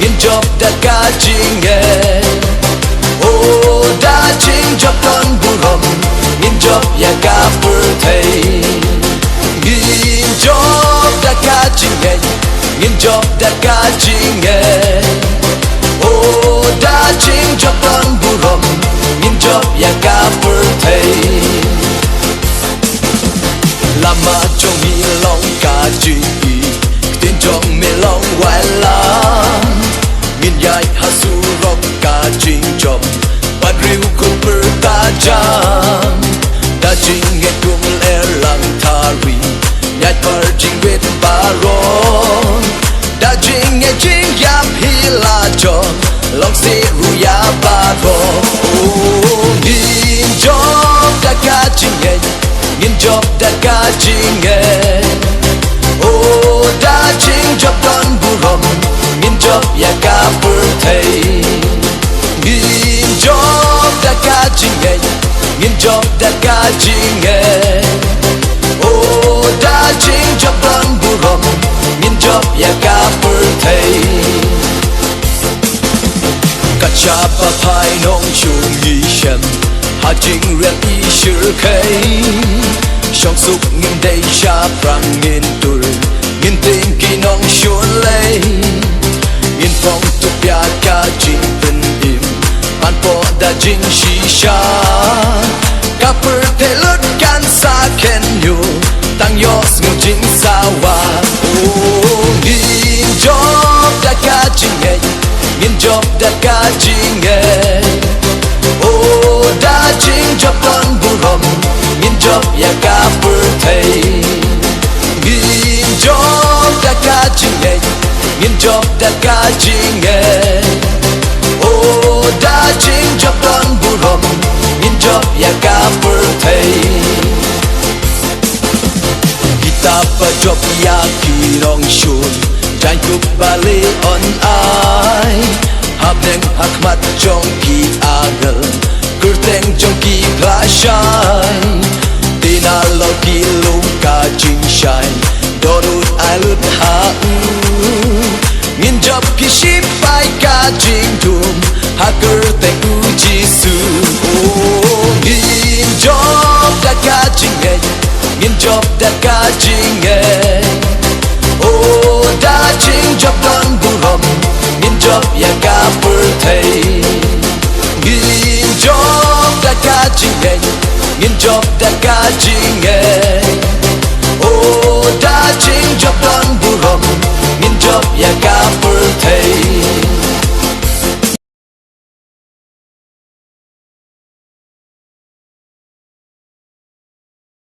nghiên job đã cả chính nghe ô đã chính job con burom nghiên job ya cả bur thầy nghiên job đã cả chính nghe nghiên job đã cả chính nghe ô đã chính job con burom nghiên job ya cả bur thầy lama trong mi long cả chính tin trong mi long hoài lam min yai hasu rock cả chính job bắt riu cùng bơ ta jam đã chính nghe cùng lẽ lang thari nhai par chính vết baron đã chính nghe chính yap hi la cho long se ruya baron nghìn job đã cả chính nghe nghìn job đã cả chính nghe ô đã chính job con burom nghìn job ya cả bur thầy nghìn job đã cả chính nghe nghìn job đã cả chính nghe ô đã chính job con burom nghìn job ya cả bur thầy cả cha pa phai nong chung yi shem ha chính riêng y sư khay trong súc nghìn đây cha prang nghìn tur nghìn tình kỳ nong xuân lay nghìn phong tục ya cả chính tình im ban po đã chính shisha cả per te lut can sa ken you tăng yos ngưu chính sa wa nghìn job đã cả chính nghe nghìn job đã cả chính nghe ô đã chính job con burom nghìn job ya cả bur thầy nghìn job đã cả chính nghe nghìn job đã cả chính nghe ô đã chính job con burom nghìn job ya cả bur thầy kita pa job ya kirong shun jan kup bali on ai hab neng hakmat trong ki agal kurteng trong ki glashai tina lo ki lum ka jing shai dorut alut ha ngin job ki ship pai ka jing tum ha kurteng u jisu ngin job da ka jing nghe ngin job da ka jing nghe ô đã chính job con burom nghìn job ya cả bur thầy nghìn job đã cả chính nghe nghìn job đã cả chính nghe